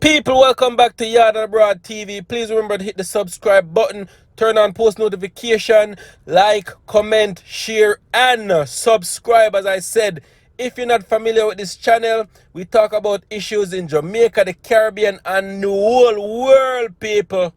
People, welcome back to YaadAndAbroadTV. Please remember to hit the subscribe button, turn on post notification, like, comment, share, and subscribe. As I said, if you're not familiar with this channel, we talk about issues in Jamaica, the Caribbean, and the whole world, people.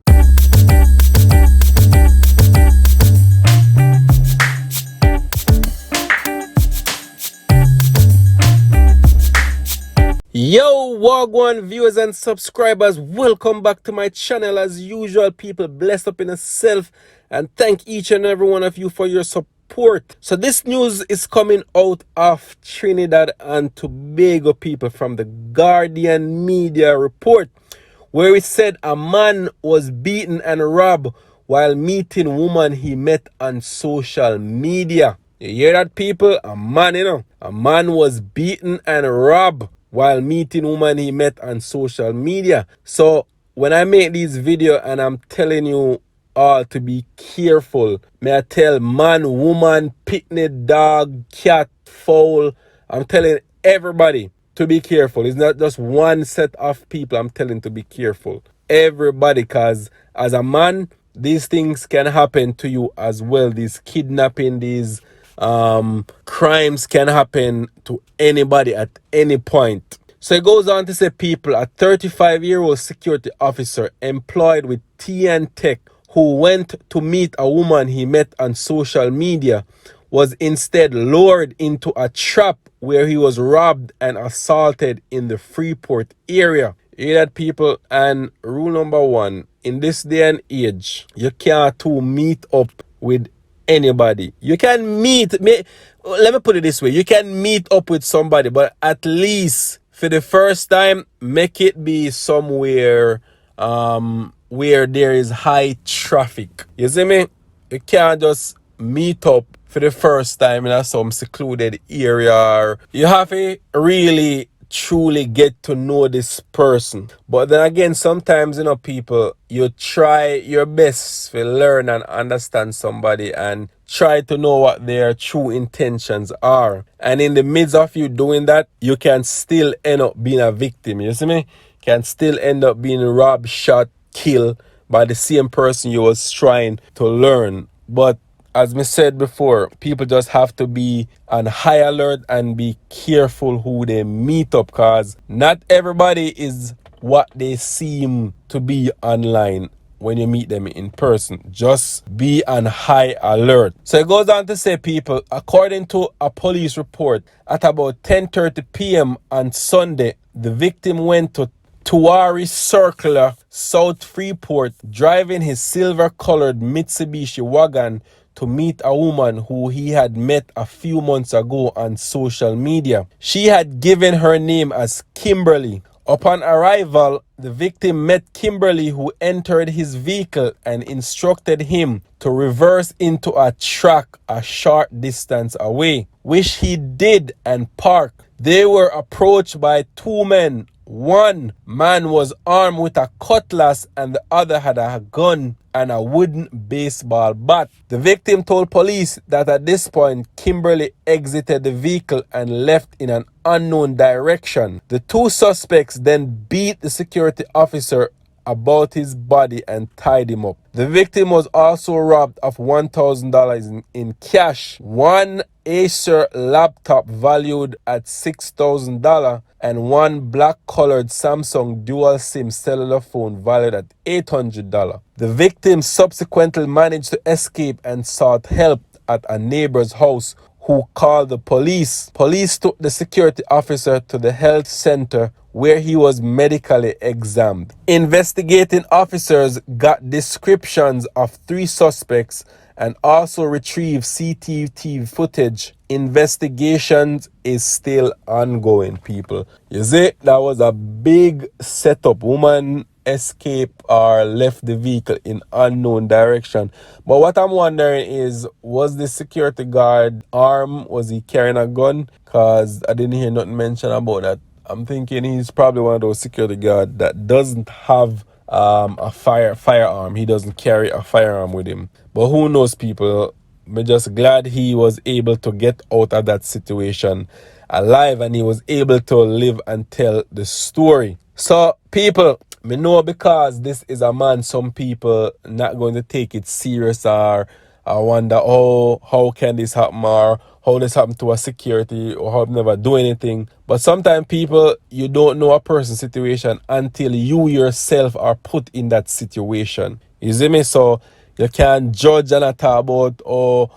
Yo, Wagwan viewers and subscribers, welcome back to my channel. As usual, people, bless up in yourself and thank each and every one of you for your support. So this news is coming out of Trinidad and Tobago, people, from the Guardian media report, where it said a man was beaten and robbed while meeting woman he met on social media. You hear that, people? A man was beaten and robbed while meeting woman he met on social media. So when I make these videos and I'm telling you all to be careful, may I tell man, woman, picnic, dog, cat, fowl, I'm telling everybody to be careful. It's not just one set of people I'm telling to be careful. Everybody, because as a man, these things can happen to you as well. These kidnapping, these crimes can happen to anybody at any point. So it goes on to say, people, a 35-year-old security officer employed with TN Tech who went to meet a woman he met on social media was instead lured into a trap where he was robbed and assaulted in the Freeport area. You hear that, people? And rule number one, in this day and age, you can't meet up with anybody. You can let me put it this way, you can meet up with somebody, but at least for the first time, make it be somewhere where there is high traffic. You see me? You can't just meet up for the first time in some secluded area. You have to really truly get to know this person. But then again, sometimes, people, you try your best to learn and understand somebody and try to know what their true intentions are. And in the midst of you doing that, you can still end up being a victim. You see me? Can still end up being robbed, shot, killed by the same person you was trying to learn. But as me said before, people just have to be on high alert and be careful who they meet up, because not everybody is what they seem to be online when you meet them in person. Just be on high alert. So it goes on to say, people, according to a police report, at about 10:30 p.m. on Sunday, the victim went to Tuari Circular, South Freeport, driving his silver-colored Mitsubishi wagon to meet a woman who he had met a few months ago on social media. She had given her name as Kimberly. Upon arrival, the victim met Kimberly, who entered his vehicle and instructed him to reverse into a track a short distance away, which he did and parked. They were approached by two men. One man was armed with a cutlass and the other had a gun and a wooden baseball bat. The victim told police that at this point, Kimberly exited the vehicle and left in an unknown direction. The two suspects then beat the security officer about his body and tied him up. The victim was also robbed of $1,000 in cash, one Acer laptop valued at $6,000, and one black-colored Samsung dual SIM cellular phone valued at $800. The victim subsequently managed to escape and sought help at a neighbor's house, who called the police. Police took the security officer to the health center where he was medically examined. Investigating officers got descriptions of 3 suspects and also retrieved CCTV footage. Investigations is still ongoing, people. You see, that was a big setup. Woman escaped or left the vehicle in unknown direction. But what I'm wondering is, was the security guard armed? Was he carrying a gun? Because I didn't hear nothing mentioned about that. I'm thinking he's probably one of those security guards that doesn't have a firearm. He doesn't carry a firearm with him. But who knows, people? I'm just glad he was able to get out of that situation alive and he was able to live and tell the story. So people, me know because this is a man, some people not going to take it serious, or I wonder, oh, how can this happen, or how this happen to a security, or how never do anything. But sometimes people, you don't know a person's situation until you yourself are put in that situation. You see me? So you can't judge and talk about, oh,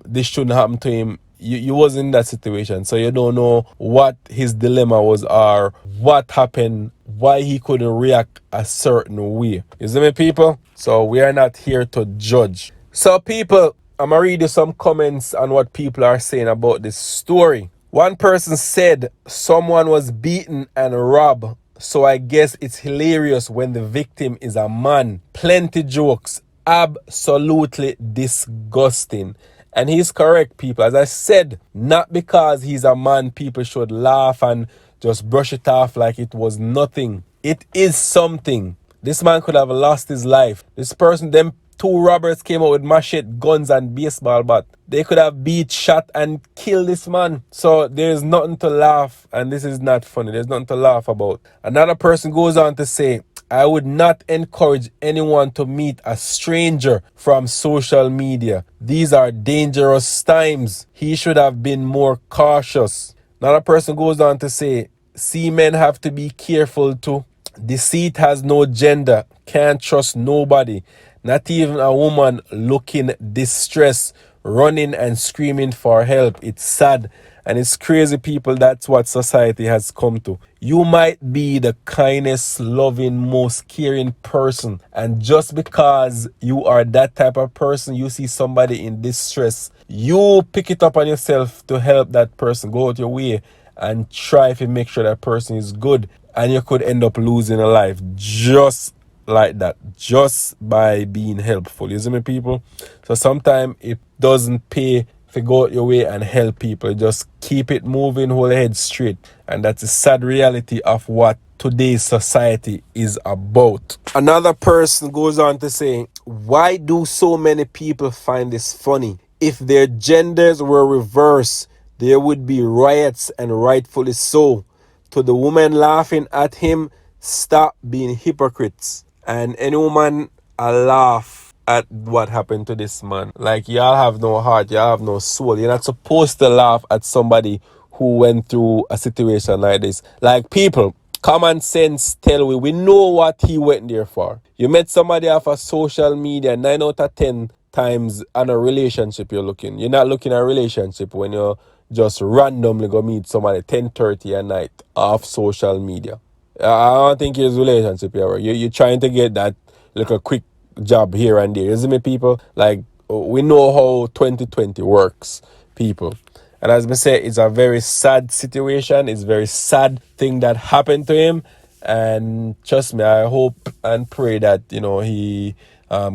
this shouldn't happen to him. You was in that situation, so you don't know what his dilemma was, or what happened, why he couldn't react a certain way. You see me, people? So we are not here to judge. So people, I'm gonna read you some comments on what people are saying about this story. One person said someone was beaten and robbed, so I guess it's hilarious when the victim is a man. Plenty jokes. Absolutely disgusting. And he's correct, people. As I said, not because he's a man, people should laugh and just brush it off like it was nothing. It is something. This man could have lost his life. This person, them two robbers came out with machete, guns, and baseball bat. They could have beat, shot, and killed this man. So there's nothing to laugh, and this is not funny. There's nothing to laugh about. Another person goes on to say, I would not encourage anyone to meet a stranger from social media. These are dangerous times. He should have been more cautious. Another person goes on to say, see, men have to be careful too. Deceit has no gender. Can't trust nobody. Not even a woman looking distressed, running and screaming for help. It's sad and it's crazy, people. That's what society has come to. You might be the kindest, loving, most caring person, and just because you are that type of person, you see somebody in distress, you pick it up on yourself to help that person. Go out your way and try to make sure that person is good, and you could end up losing a life just like that, just by being helpful. You see me, people? So sometimes it doesn't pay to go out your way and help people. Just keep it moving, hold your head straight. And that's the sad reality of what today's society is about. Another person goes on to say, why do so many people find this funny? If their genders were reversed, there would be riots, and rightfully so. To the woman laughing at him, stop being hypocrites. And any woman, I laugh at what happened to this man. Like, y'all have no heart, y'all have no soul. You're not supposed to laugh at somebody who went through a situation like this. Like, people, common sense tell we know what he went there for. You met somebody off of social media, 9 out of 10 times on a relationship you're looking. You're not looking at a relationship when you're just randomly go meet somebody 10:30 at night off social media. I don't think it's relationship here. You're trying to get that little quick job here and there. Isn't it, people? Like, we know how 2020 works, people. And as I say, it's a very sad situation. It's a very sad thing that happened to him. And trust me, I hope and pray that, he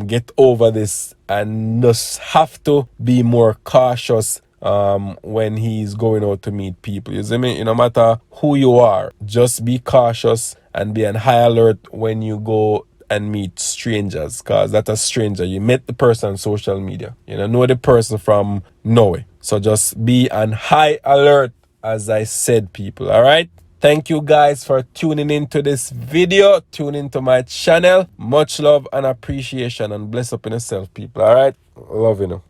get over this and just have to be more cautious when he's going out to meet people. You see me? No matter who you are, just be cautious and be on high alert when you go and meet strangers, because that's a stranger. You met the person on social media. You know the person from nowhere. So just be on high alert, as I said, people. All right? Thank you guys for tuning into this video. Tune into my channel. Much love and appreciation, and bless up in yourself, people. All right? Love you.